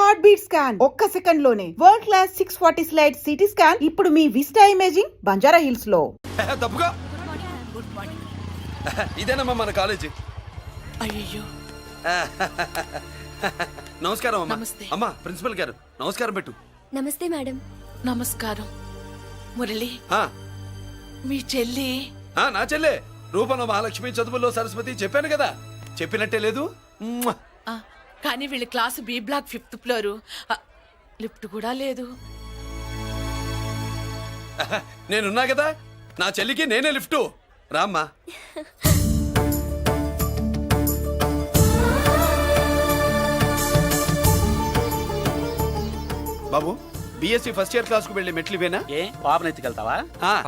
Heart beat scan ఒక్క second లోనే world class 640 slide CT scan ఇప్పుడు మీ విస్టా ఇమేజింగ్ బంజారా హిల్స్ లో. తప్పుగా ఇదేనమ్మా మన కాలేజీ. అయ్యో నమస్కారం అమ్మా. నమస్తే. అమ్మా ప్రిన్సిపల్ గారు నమస్కారం పెట్టు. నమస్తే మేడం. నమస్కారం. మురళి ఆ, మీ చెల్లి నా చెల్లె రూపంలో మహాలక్ష్మి, చదువుల్లో సరస్వతి చెప్పాను కదా, చెప్పినట్టే లేదు. మ్మ్. ఆ, కానీ వీళ్ళ class B block 5th floor. Lift కూడా లేదు. నేనున్నా కదా, నా చెల్లికి నేనే లిఫ్ట్. రామ్మా. బాబు బిఎస్సి ఫస్ట్ ఇయర్ క్లాస్ కు వెళ్ళి మెట్లు ఇవేనా? ఏ పాపను ఎత్తుకెళ్తావా?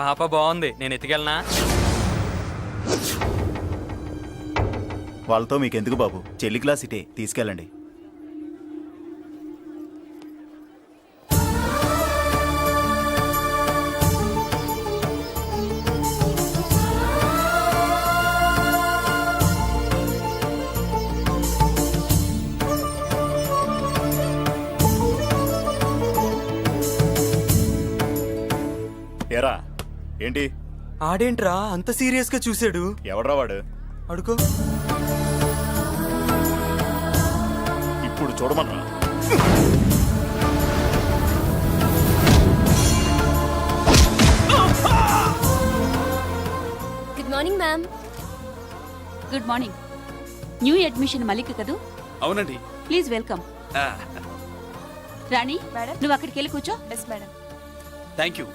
పాప బాగుంది, నేను ఎత్తుకెళ్ళనా? వాళ్ళతో మీకెందుకు బాబు, చెల్లి క్లాస్ ఇటే తీసుకెళ్ళండి. ఎరా ఏంటి ఆడేంట్రా అంత సీరియస్ గా చూసాడు? ఎవడ్రా వాడు? అడుకో. ఇప్పుడు చూడమన్నా. Good morning ma'am. Good morning. New admission Malik కదూ? అవునండి. Please welcome. ఆ, రాణి నువ్వు అక్కడికి వెళ్ళి కూర్చో. Thank you.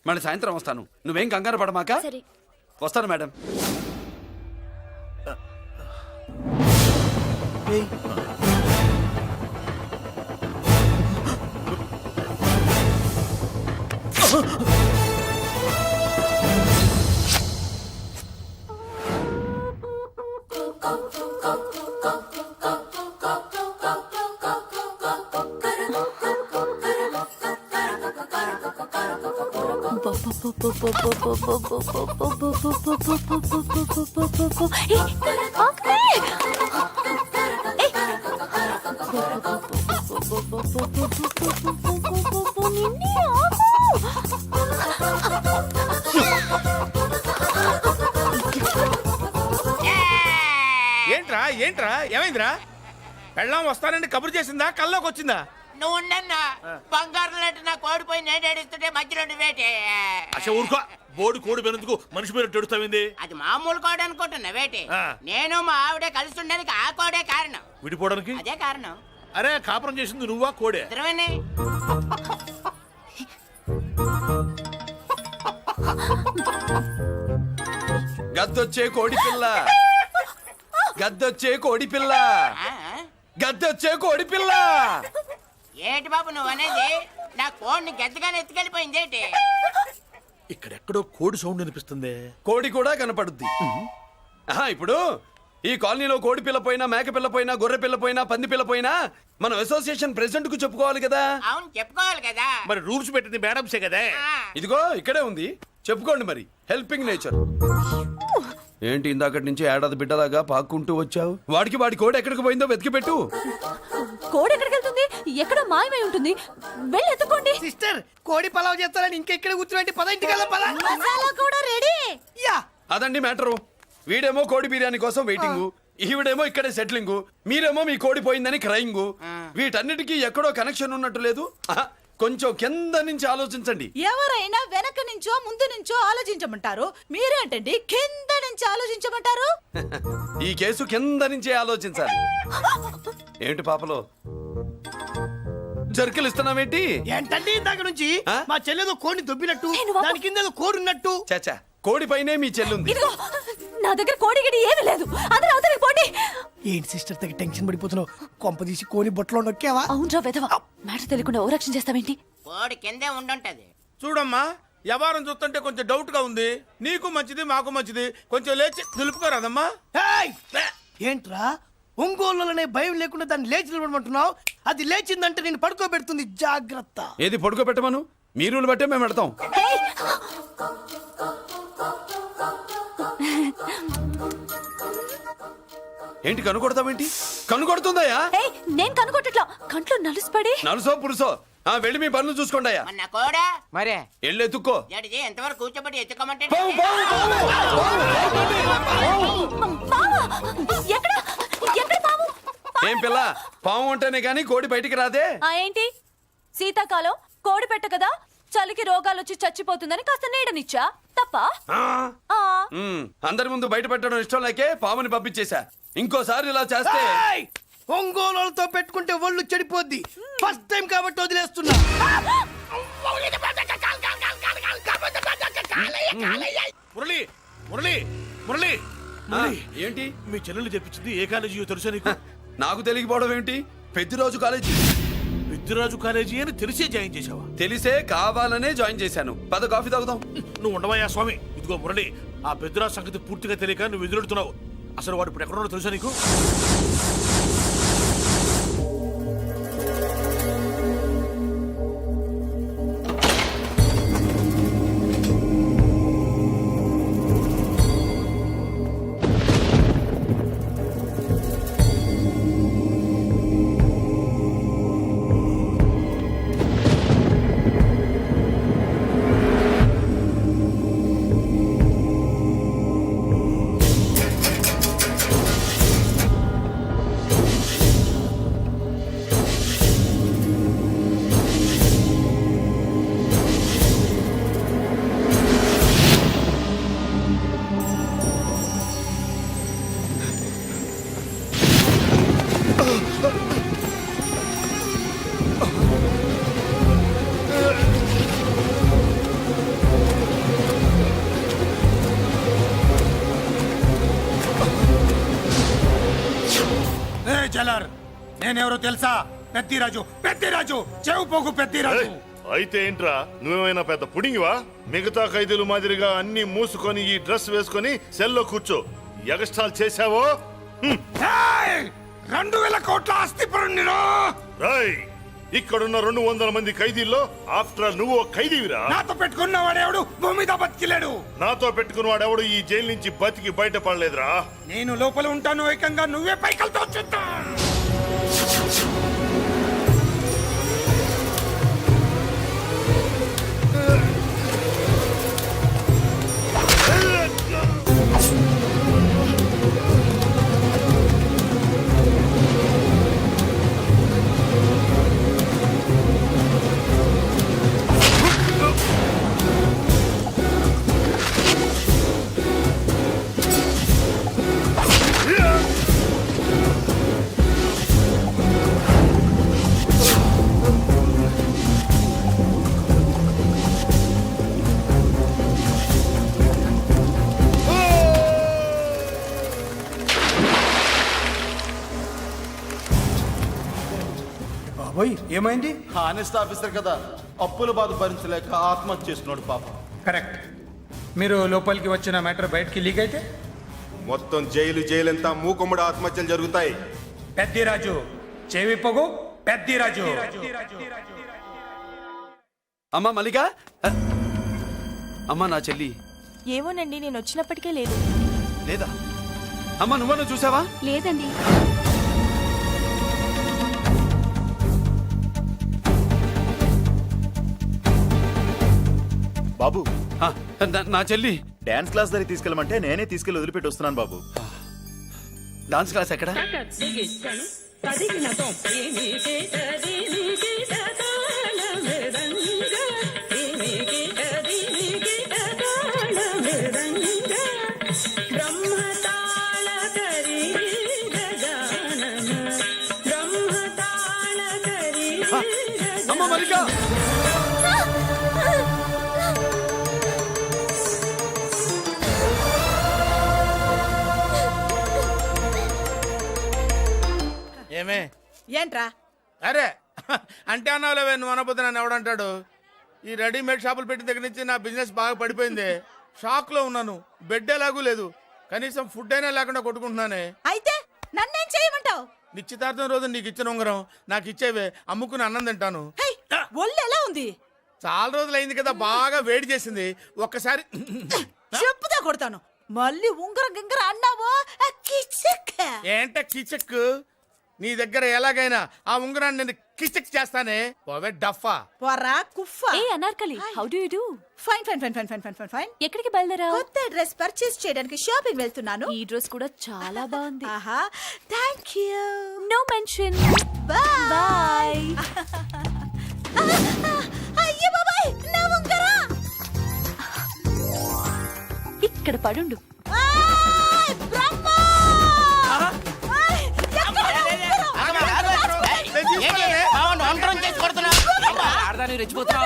మళ్ళీ సాయంత్రం వస్తాను, నువ్వేం కంగారు పడమాక. సరే. వస్తాను మేడం. ఏంట్రా ఏంట్రా ఏమైందిరా? పెళ్ళాం వస్తానండి కబురు చేసిందా, కల్లోకి వచ్చిందా? నువ్వు ఉండన్నా బంగారం లాంటి నా కోడిపోయి నేను ఏడుస్తుంటే మధ్యలో వేటే. అసలు ఊరుకో, బోర్డు కోడి పెనందుకు మనిషి మీద తెడుస్తావింది. అది మామూలు కోడి అనుకుంటున్నా వేటే. ఆ. నేను మా ఆవిడే కలిసి ఉండడానికి ఆ కోడే కారణం. విడిపోవడానికి అదే కారణం. అరే కాపురం చేసింది నువ్వా కోడే? ఇద్దరమేనే. గద్దొచ్చే కోడి పిల్ల, గద్దొచ్చే కోడి పిల్ల, ఆ? గద్దొచ్చే కోడి పిల్ల. ఏటి బాబు నువ్వు అనేది? నా కోడిని గద్దగానే ఎత్తుకెళ్ళిపోయింది ఏంటి? ఇక్కడెక్కడో కోడి సౌండ్ అనిపిస్తుంది. కోడి కూడా కనపడుద్ది. ఇప్పుడు ఈ కాలనీలో కోడి పిల్ల పోయినా, మేక పిల్ల పోయినా, గొర్రె పిల్ల పోయినా, పంది పిల్ల పోయినా మనం అసోసియేషన్ ప్రెసిడెంట్ కు చెప్పుకోవాలి కదా. అవును చెప్పుకోవాలి కదా. మరి రూల్స్ పెట్టింది మేడమ్సే కదా. ఆ. ఇదిగో ఇక్కడే ఉంది, చెప్పుకోండి మరి. Helping nature. ఏంటి ఇందాకటి నుంచి ఏడాది బిడ్డలాగా పాక్కుంటూ వచ్చావు? వాడికి వాడి కోడి ఎక్కడికి పోయిందో వెతికి పెట్టు. కోడి ఎక్కడికి వెళ్తుంది? ఎక్కడ మాయమై ఉంటుంది. వెళ్ళి ఎత్తుకోండి. సిస్టర్ కోడి పలావ్ చేస్తారని ఇంకెక్కడ కూర్చోండి. పద ఇంటికి వెళ్దాం పద. మసాలా కూడా రెడీ. యా అదండి మ్యాటరు. వీడేమో కోడి బిర్యానీ కోసం వెయిటింగ్, ఈవిడేమో ఇక్కడే సెటిలింగ్, మీరేమో మీ కోడి పోయిందని క్రయింగ్. వీటన్నిటికీ ఎక్కడో కనెక్షన్ ఉన్నట్టు లేదు. కొంచెం కింద నుంచి ఆలోచించండి. ఎవరైనా వెనక నుంచో ముందు నుంచో ఆలోచించమంటారు, మీరేంటండి కింద నుంచి ఆలోచించమంటారు? ఈ కేసు కింద నుంచే ఆలోచించాలి. ఏంటి పాపలో జర్కలు ఇస్తున్నావేంటి? ఏంటండి ఇందాక నుంచి ఆ? మా చెల్లెదో కోడిని దొబ్బినట్టు, దాని కింద ఏదో కోడి ఉన్నట్టు. చాచా, కోడి పైనే మీ చెల్లుంది. ఇదిగో నా దగ్గర కోడి గిడి ఏమీ లేదు. అందరూ అవతలికి పోండి. ఏంటి సిస్టర్ దగ్గర టెన్షన్ పడిపోతున్నావు? కొంపదీసి కోడి బొట్టలో నొక్కావా? అవునరా వెధవ, మ్యాటర్ తెలియకుండా ఓ రక్షణ చేస్తావేంటి? కోడి కిందే ఉండుంటది. చూడమ్మా, వ్యవహారం చూస్తుంటే కొంచెం డౌట్ గా ఉంది. నీకు మంచిది మాకు మంచిది, కొంచెం లేచి నిలుపుకోరాదమ్మా. ఏయ్! ఏంట్రా ఒంగోలులోనే భయం లేకుండా దాన్ని లేచి నిలబడమంటున్నావు? అది లేచిందంటే నేను పడుకోబెడుతుంది, జాగ్రత్త. ఏది పడుకోబెట్టమను, మీ రూల్ బట్టే మేము పెడతాం. ఏంటి కనుకొడతావేంటి? కనుకొడుతుందయ్యా? ఏయ్ నేను కనుగొట్టట్లా, కంట్లో నలుసుపడి. నలుసో పురుసో వెళ్ళి మీ పనులు చూసుకోండి అయ్యా. మన కోడా మరే వెళ్ళి ఎత్తుక్కో. జడిజీ ఎంతవరకు కూర్చోబెట్టి ఎత్తుకోమంటే పావా ఎక్కడ ఎక్కడ పావు? ఏం పిల్ల, పాము అంటేనే గాని కోడి బయటికి రాదే. ఏంటి శీతాకాలం కోడి పెట్ట కదా, చలికి రోగాలు వచ్చి చచ్చిపోతుందని కాస్త నీడనిచ్చా తప్ప. ఆ. అందరి ముందు బయట పెట్టడం ఇష్టం లేకే పాముని పంపించేశా. ఇంకోసారి ఇలా చేస్తే ఒంగోలులతో పెట్టుకుంటే ఒళ్ళు చెడిపోద్ది. ఫస్ట్ టైం కాబట్టి వదిలేస్తున్నా. మురళి మురళి మురళి ఆ, ఏంటి మీ చెల్లెలు చెప్పించింది ఏ కాలేజీ తెలుసా నీకు? నాకు తెలియకపోవడం ఏంటి? పెద్దిరాజు కాలేజీ. విద్యరాజు కాలేజీ అని తెలిసే జాయిన్ చేసావా? తెలిసే కావాలనే జాయిన్ చేశాను. పద కాఫీ తాగుదాం. నువ్వు ఉండవయ్యా స్వామి. ఇదిగో మురళి, ఆ పెద్దరాజు సంగతి పూర్తిగా తెలియక నువ్వు ఎదురెడుతున్నావు. అసలు వాడు ఇప్పుడు ఎక్కడున్నాడో తెలుసా నీకు? జలర్ నేనెవరో తెలుసా? పెద్దిరాజు, పెద్దిరాజు, చెవు పోగు పెద్దిరాజు. అయితే ఏంట్రా, నువ్వేమైనా పెద్ద పుడింగివా? మిగతా ఖైదీలు మాదిరిగా అన్ని మూసుకొని ఈ డ్రెస్ వేసుకొని సెల్లో కూర్చో. ఎగస్ట్రాల్ చేశావో 2000 కోట్ల ఆస్తి పరుణ్ణిరో. ఇక్కడున్న 200 మంది ఖైదీల్లో ఆఫ్టర్ ఆల్ నువ్వు ఖైదీవిరా. నాతో పెట్టుకున్న వాడెవడు భూమి మీద బతికిలేడు. నాతో పెట్టుకున్న వాడెవడు ఈ జైలు నుంచి బతికి బయటపడలేదురా. నేను లోపల ఉంటాను, ఏకంగా నువ్వే పైకలతో చూద్దా. ఏమైంది? హానెస్ట్ ఆఫీసర్ కదా, అప్పుల బాధ భరించలేక ఆత్మహత్య చేసుకున్నాడు పాప. కరెక్ట్. మీరు లోపలికి వచ్చిన మ్యాటర్ బయటికి లీక్ అయితే మొత్తం జైలు అంతా మూకుమ్మడి ఆత్మహత్యలు జరుగుతాయి. పెద్దిరాజు చెవి పొగు. పెద్దిరాజు అమ్మా మల్లిక, అమ్మా నా చెల్లి ఏమోనండి, నేను వచ్చినప్పటికే లేదు. లేదా? అమ్మా నువ్వన్నా చూసావా? లేదండి. బాబు, నా చెల్లి డాన్స్ క్లాస్ దగ్గర తీసుకెళ్ళమంటే నేనే తీసుకెళ్ళి వదిలిపెట్టి వస్తున్నాను బాబు. డాన్స్ క్లాస్ ఎక్కడ? అమ్మ మల్లిక, ఏమే ఏంట్రా? అరే అంటే అన్నావులేవే, నువ్వు అనబోతే నన్ను ఎవడంటాడు? ఈ రెడీమేడ్ షాపులు పెట్టిన దగ్గర నుంచి నా బిజినెస్ బాగా పడిపోయింది. షాక్ లో ఉన్నాను. బెడ్ ఎలాగూ లేదు, కనీసం ఫుడ్ అయినా లేకుండా కొట్టుకుంటున్నానే. అయితే నన్నేం చేయమంటావు? నిశ్చితార్థం రోజు నీకు ఇచ్చిన ఉంగరం నాకు ఇచ్చేవే, అమ్ముకుని అన్నం తింటాను. ఒళ్ళు ఎలా ఉంది? చాలా రోజులు అయింది కదా, బాగా వేడి చేసింది. ఒక్కసారి చెప్పుదా కొడతాను. మళ్ళీ ఉంగరం గింగర అన్నావో ఏంట కిచక్? నీ దగ్గర ఎలాగైనా ఆ ఉంగరాన్ని నేను కిచక్ చేస్తానే. పోవే డఫా. పొరా కుఫా. ఏ Anarkali, how do you do? Fine fine fine fine fine fine fine fine. ఎక్కడికి బయలుదేరావు? కొత్త డ్రెస్ పర్చేస్ చేయడానికి షాపింగ్ వెళ్తున్నాను. ఈ డ్రెస్ కూడా చాలా బాగుంది. ఆహా, thank you. No mention. Bye bye. అయ్యో బాబాయ్, నా ఉంగరం. ఇక్కడ పడుండు. ఆయ్, బ్రహ్మ! ఆయ్, ఎక్కడ నా ఉంగరం? నేను తీసుకోలేనే.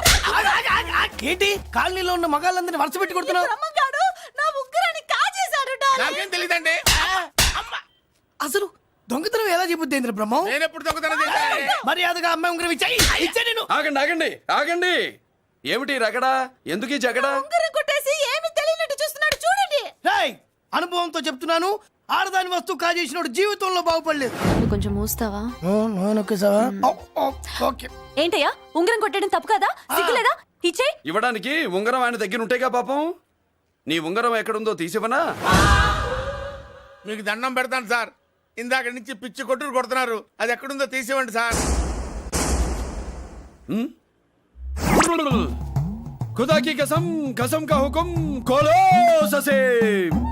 ఏంటి కాలనీలో ఉన్న మగాళ్ళందరినీ వరుస పెట్టి కొడుతున్నావు? బ్రహ్మంగాడు నా ఉంగరాన్ని కాజేశాడు డార్లింగ్. నాకేం తెలియదండి. అసలు దొంగతనం ఎలా చెబుద్ది బ్రహ్మం? నేను ఎప్పుడు దొంగతనం చేశాను? మర్యాదగా అమ్మాయి ఉంగరం ఇచ్చే నేను. ఆగండి ఆగండి ఆగండి. ఏమిటి రగడా? ఎందుకు ఈ జగడా? ఉంగరం కొట్టేసి ఏమీ తెలియనట్టు చూస్తున్నాడు చూడండి. రేయ్, అనుభవంతో చెప్తున్నాను, ఆడదాని వస్తువు కాజేసినోడు జీవితంలో బాగుపడలేదు. నువ్వు కొంచెం మూస్తావా? ఓకే. ఏంటయ్యా, ఉంగరం కొట్టడం తప్పు కదా? సిగ్గులేదా? ఇచ్చే. ఇవ్వడానికి ఉంగరం ఆయన దగ్గర ఉంటేగా పాపం. నీ ఉంగరం ఎక్కడుందో తీసివనా? మీకు దండం పెడతాను సార్. ఇందాక నుంచి పిచ్చి కొట్టుడు కొడుతున్నారు. అది ఎక్కడుందో తీసివ్వండి సార్. खुदा की कसम कसम का हुकुम खोलो ससे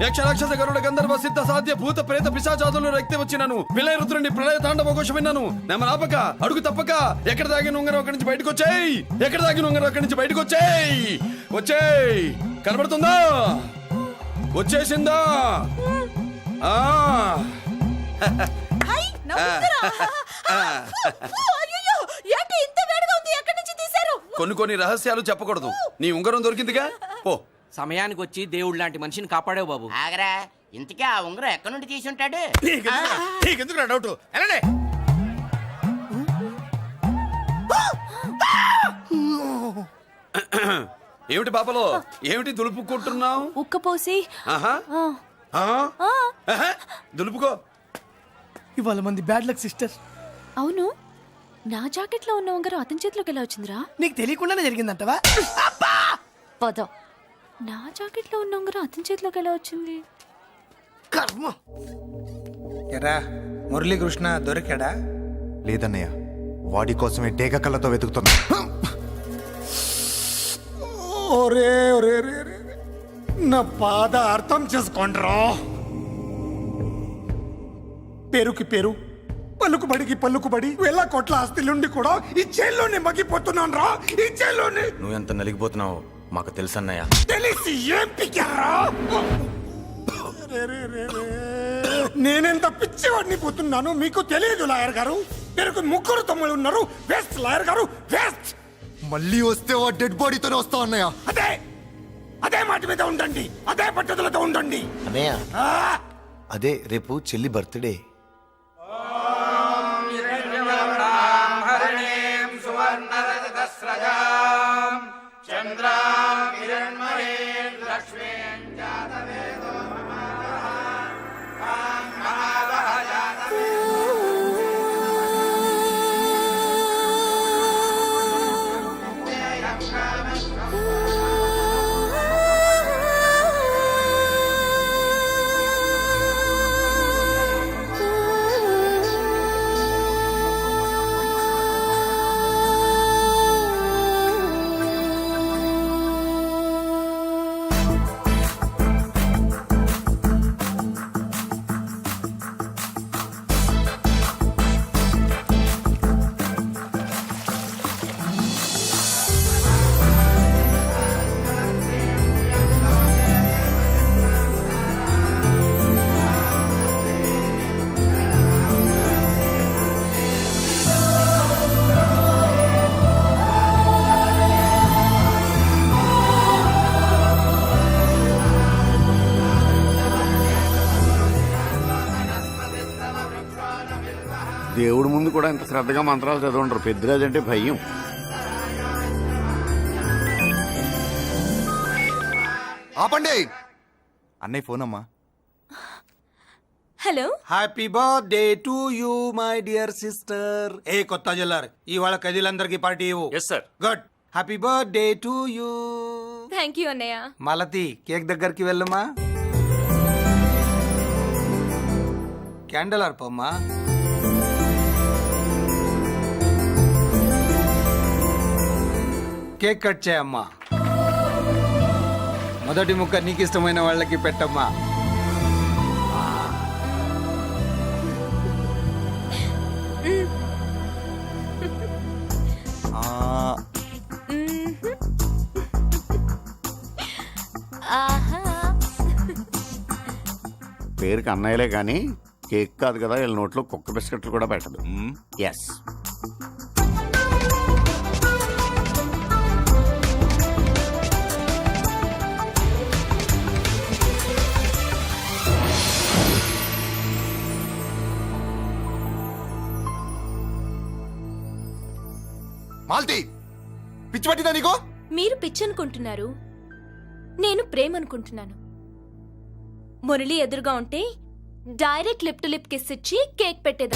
యక్ష రాక్షస గరుడ గంధర్వ సిద్ధ సాధ్య భూత ప్రేత పిశాచాదులను రక్తి వచ్చినాను విలయ రుద్రుని ప్రళయ తాండవ ఘోష విన్నాను. నెమలాపక అడుగు తప్పక ఎక్కడ దాగిన ఉంగరం అక్కడి నుంచి బయటకు వచ్చేయ్. ఎక్కడ దాగిన ఉంగరం అక్కడి నుంచి బయటకు వచ్చేయ్. వచ్చేయ్. కనబడుతుందా? వచ్చేసిందా? ఆ హై, నా ఉంగరం. అయ్యో, ఏంటి ఇంత వేడిగా ఉంది? ఎక్కడి నుంచి తీశారు? కొన్ని రహస్యాలు చెప్పకూడదు. నీ ఉంగరం దొరికిందిగా, పో. సమయానికి వచ్చి దేవుడు లాంటి మనిషిని కాపాడావు బాబు. ఆగరా, ఇంతకీ ఆ ఉంగరం ఎక్కడి నుండి తీసి ఉంటాడు? నీకెందుకు డౌట్? వెళ్ళండి. ఏమిటి పాపలో, ఏమిటి దులుపుకుంటున్నావు? ఉక్కపోసి. ఆహా. ఆహా. దులుపుకో. ఇవాళ మంది బ్యాడ్ లక్ సిస్టర్. అవును, నా జాకెట్ లో ఉన్న ఉంగరం అతని చేతిలోకి ఎలా వచ్చిందిరా? నీకు తెలియకుండానే జరిగిందంటవా? పద. నా జాకెట్ లో ఉన్న ఉంగరం అతని చేతిలోకి ఎలా వచ్చింది? కర్మ. ఎరా మురళీకృష్ణ దొరికాడా? లేదన్నయ్య, వాడి కోసమే డేగ కళ్ళతో వెతుకుతున్నా. ఒరే ఒరే రే రే రే. నా బాధ అర్థం చేసుకోండిరా. పేరుకి పేరు, పలుకుబడికి పలుకుబడి, వేల కోట్ల ఆస్తిలుండి కూడా ఈ జైల్లోనే మగ్గిపోతున్నాను రా. ఈ జైల్లోనే. నువ్వెంత నలిగిపోతున్నావు మాకు తెలుసన్నయ్య. తెలిసి ఏం పిక్కారా? నేనెంత పిచ్చివాడిని పోతున్నాను మీకు తెలియదు లాయర్ గారు. పేరుకు ముగ్గురు తమ్ముళ్ళు ఉన్నారు. వేస్ట్ లాయర్ గారు, వేస్ట్. మళ్ళీ వస్తే ఆ డెడ్ బాడీతోనే వస్తావు అన్నయ్య. అదే మాట మీద ఉండండి, అదే పట్టుదలతో ఉండండి అన్నయ్య. అదే రేపు చెల్లి బర్త్డే. దేవుడి ముందు కూడా ఇంత శ్రద్ధగా మంత్రాలు చదవంటారు. పెద్దరాజు అంటే భయం. ఆపండి. అన్నయ్య ఫోన్ అమ్మా. Hello. Happy birthday to you my dear sister. ఏ కొత్త జల్లార్, ఇవాళ కదిలందరికీ పార్టీ ఇవ్వు. Yes sir. Good. Happy birthday to you. Thank you అన్నయ్య. మలతి కేక్ దగ్గరికి వెళ్ళమ్మా. క్యాండల్ ఆర్పమ్మా. కేక్ కట్ చేయమ్మా. మొదటి ముక్క నీకు ఇష్టమైన వాళ్ళకి పెట్టమ్మా. ఆహా. పేరుకి అన్నయ్యలే కానీ కేక్ కాదు కదా, వీళ్ళ నోట్లో కుక్క బిస్కెట్లు కూడా పెట్టదు. ఎస్. మాల్తి పిచ్చి పట్టిందా నీకు? మీరు పిచ్చి అనుకుంటున్నారు, నేను ప్రేమ అనుకుంటున్నాను. మురళి ఎదురుగా ఉంటే direct lip to lip kiss ఇచ్చి కేక్ పెట్టేదా.